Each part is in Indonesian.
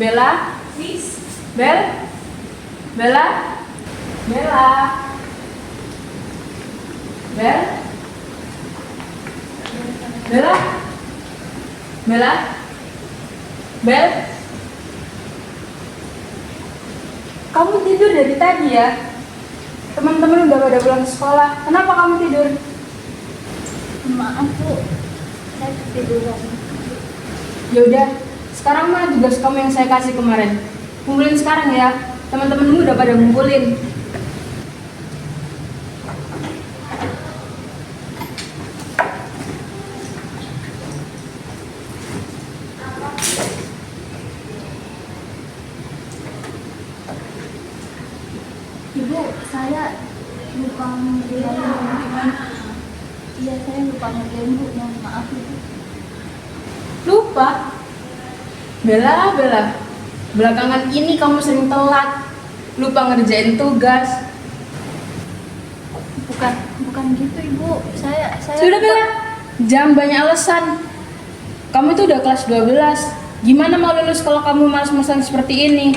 Bella, Miss, Bel, Bella, Bella, Bel, Bella, Bella, Bel. Kamu tidur dari tadi ya? Teman-teman udah pada pulang sekolah. Kenapa kamu tidur? maaf Bu, saya ketiduran. Ya udah, sekarang mana tugas kamu yang saya kasih kemarin? Kumpulin sekarang ya. Teman-temanmu udah pada ngumpulin. Ibu, saya lupa ngerjain. Iya, saya lupa ngerjain Bu, mohon maaf Ibu. Lupa? Bella, Bella. Belakangan ini kamu sering telat. Lupa ngerjain tugas. Bukan gitu Ibu. Saya Sudah Bella, jangan banyak alasan. Kamu itu udah kelas 12. Gimana mau lulus kalau kamu malas-malasan seperti ini?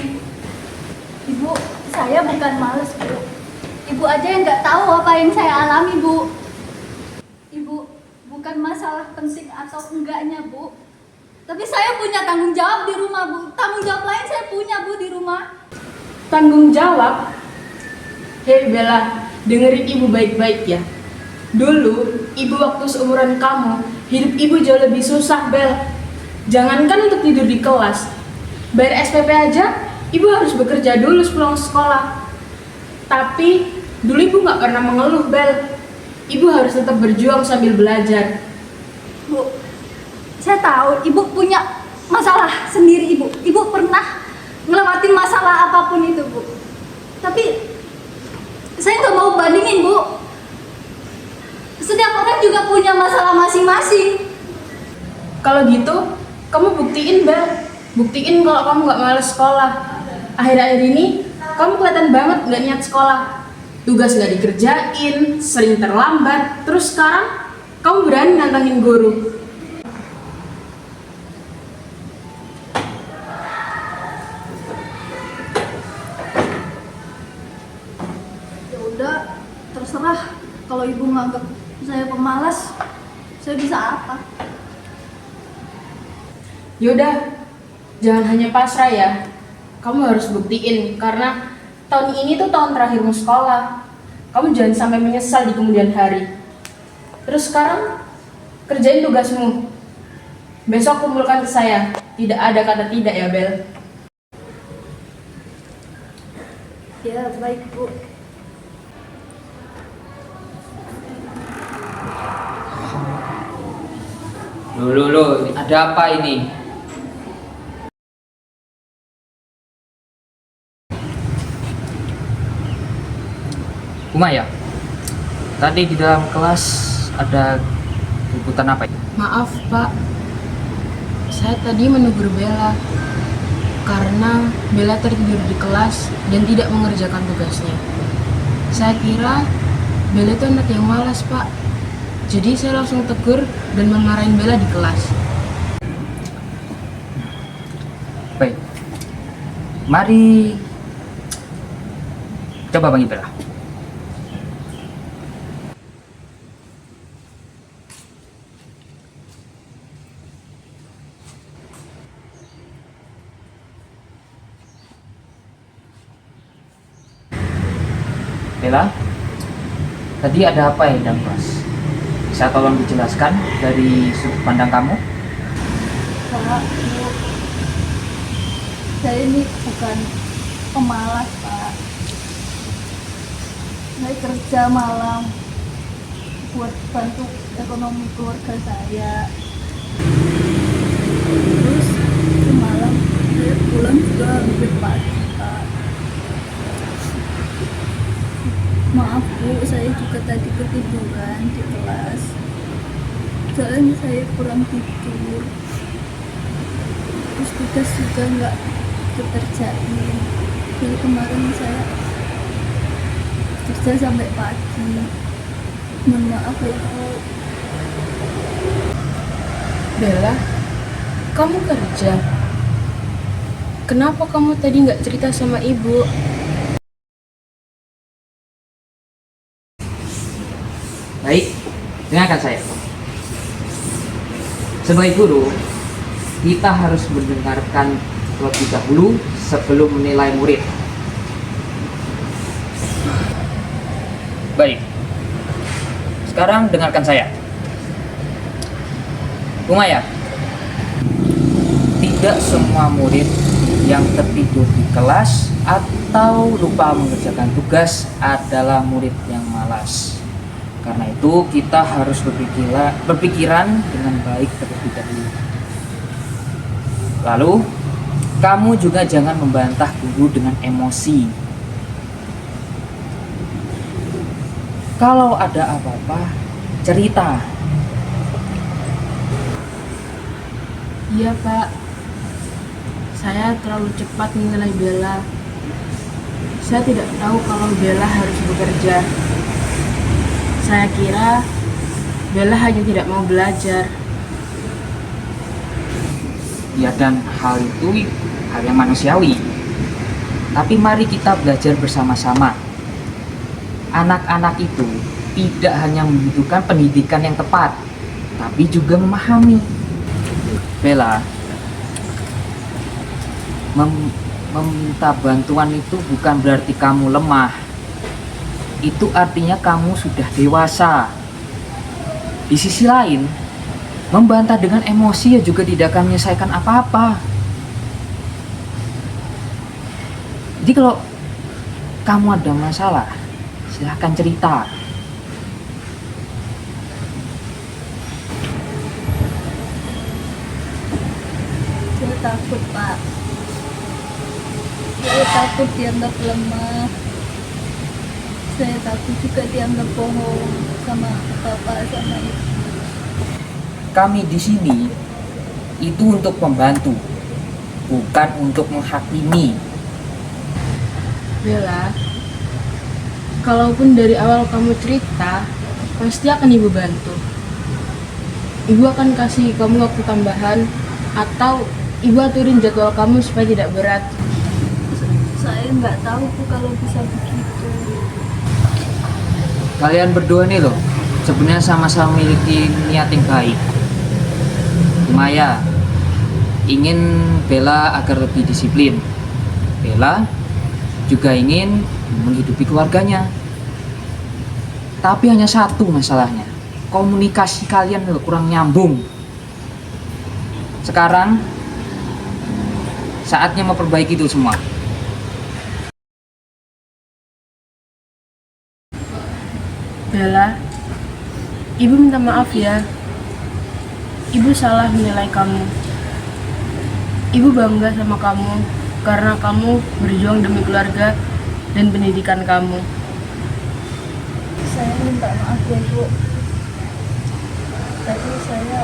Ibu, saya bukan males Bu. Ibu aja yang nggak tahu apa yang saya alami Bu. Ibu, bukan masalah penting atau enggaknya Bu. Tapi saya punya tanggung jawab di rumah Bu. Tanggung jawab lain saya punya Bu di rumah. Tanggung jawab? Hei Bella, dengerin ibu baik-baik ya. Dulu, ibu waktu seumuran kamu, hidup ibu jauh lebih susah, Bel. Jangankan untuk tidur di kelas, bayar SPP aja, ibu harus bekerja dulu sebelum sekolah. Tapi, dulu ibu nggak pernah mengeluh, Bel. Ibu harus tetap berjuang sambil belajar. Bu, saya tahu Ibu punya masalah sendiri Ibu. Ibu pernah ngelewatin masalah apapun itu Bu. Tapi saya nggak mau bandingin Bu. Setiap orang juga punya masalah masing-masing. Kalau gitu, kamu buktiin, Bel. Buktiin kalau kamu nggak males sekolah. Akhir-akhir ini, kamu kelihatan banget nggak niat sekolah. Tugas nggak dikerjain, sering terlambat. Terus sekarang, kamu berani nantangin guru. Ya udah, terserah. Kalau Ibu nganggap saya pemalas, saya bisa apa? Yaudah, jangan hanya pasrah ya. Kamu harus buktiin, karena tahun ini tuh tahun terakhirmu sekolah. Kamu jangan sampai menyesal di kemudian hari. Terus sekarang, kerjain tugasmu. Besok kumpulkan ke saya. Tidak ada kata tidak ya, Bel. Ya baik Bu. Loh, ada apa ini? Kumaya, tadi di dalam kelas ada keributan apa ya? Maaf, Pak. Saya tadi menegur Bella karena Bella tertidur di kelas dan tidak mengerjakan tugasnya. Saya kira Bella itu anak yang malas, Pak. Jadi saya langsung tegur dan memarahin Bella di kelas. Baik, mari coba panggil Bella. Bella, tadi ada apa ya di dalam kelas? Bisa tolong dijelaskan dari sudut pandang kamu? Pak, Bu, saya ini bukan pemalas Pak. Saya kerja malam buat bantu ekonomi keluarga saya. Terus semalam saya pulang juga hampir pagi Pak. Maaf Bu, saya juga tadi ketiduran di kelas. Soalnya saya kurang tidur. Terus tugas juga nggak dikerjain. Jadi kemarin saya kerja sampai pagi. Mohon maaf ya Bu. Bella, kamu kerja? kenapa kamu tadi nggak cerita sama ibu? Baik, dengarkan saya. Sebagai guru, kita harus mendengarkan terlebih dahulu sebelum menilai murid. Baik, sekarang dengarkan saya. Bu Maya, tidak semua murid yang tertidur di kelas atau lupa mengerjakan tugas adalah murid yang malas. Karena itu kita harus berpikiran dengan baik terlebih dahulu. Lalu, kamu juga jangan membantah guru dengan emosi. Kalau ada apa-apa, cerita. Iya Pak, saya terlalu cepat menilai Bella. Saya tidak tahu kalau Bella harus bekerja. Saya kira Bella hanya tidak mau belajar. Ya, dan hal itu hal yang manusiawi. Tapi mari kita belajar bersama-sama. Anak-anak itu tidak hanya membutuhkan pendidikan yang tepat, tapi juga memahami. Bella, meminta bantuan itu bukan berarti kamu lemah. Itu artinya kamu sudah dewasa. Di sisi lain, membantah dengan emosi ya juga tidak akan menyelesaikan apa-apa. Jadi kalau kamu ada masalah, silahkan cerita. Saya takut, Pak. Saya takut dianggap lemah. Saya takut juga dianggap bohong sama bapak sama ibu. Kami di sini itu untuk membantu, bukan untuk menghakimi. Bella, kalaupun dari awal kamu cerita, pasti akan ibu bantu. Ibu akan kasih kamu waktu tambahan, atau ibu aturin jadwal kamu supaya tidak berat. Saya nggak tahu Bu kalau bisa begitu. Kalian berdua nih loh, sebenarnya sama-sama memiliki niat yang baik. Maya ingin Bella agar lebih disiplin. Bella juga ingin menghidupi keluarganya. Tapi hanya satu masalahnya, komunikasi kalian kurang nyambung. Sekarang saatnya memperbaiki itu semua. Bella, ibu minta maaf ya. Ibu salah menilai kamu. Ibu bangga sama kamu karena kamu berjuang demi keluarga dan pendidikan kamu. Saya minta maaf ya Bu. Tadi saya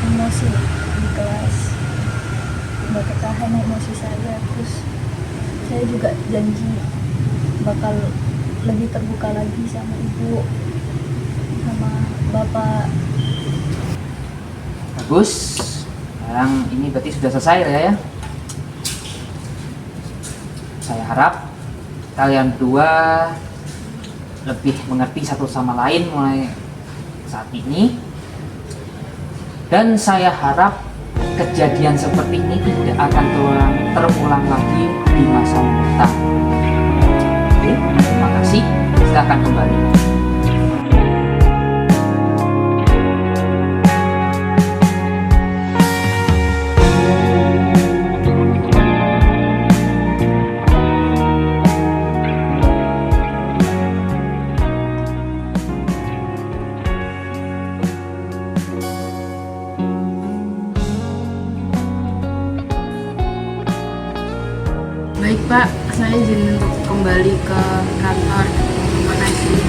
emosi di kelas, nggak ketahan emosi saya. Terus saya juga janji bakal lebih terbuka lagi sama ibu, sama bapak. Bagus. Sekarang ini berarti sudah selesai ya. Saya harap kalian berdua lebih mengerti satu sama lain mulai saat ini. Dan saya harap kejadian seperti ini tidak akan terulang lagi di masa mendatang. Oke, terima kasih. Silakan kembali. Baik Pak, saya izin untuk kembali ke kantor. Terima kasih.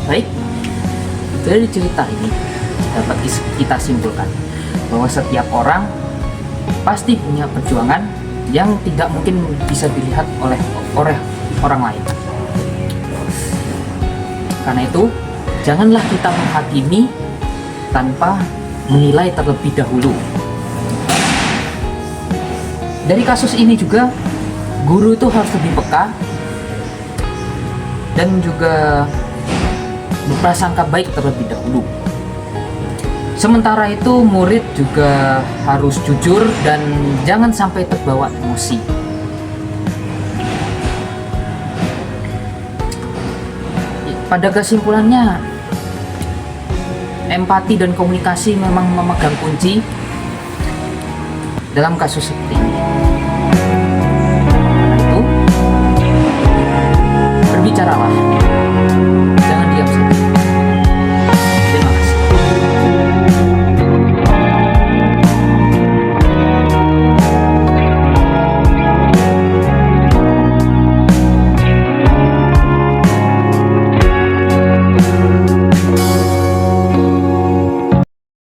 Baik, dari cerita ini dapat kita simpulkan bahwa setiap orang pasti punya perjuangan yang tidak mungkin bisa dilihat oleh orang lain. Karena itu, janganlah kita menghakimi tanpa menilai terlebih dahulu. Dari kasus ini juga, guru itu harus lebih peka dan juga berprasangka baik terlebih dahulu. Sementara itu, murid juga harus jujur dan jangan sampai terbawa emosi. Pada kesimpulannya, empati dan komunikasi memang memegang kunci dalam kasus seperti ini.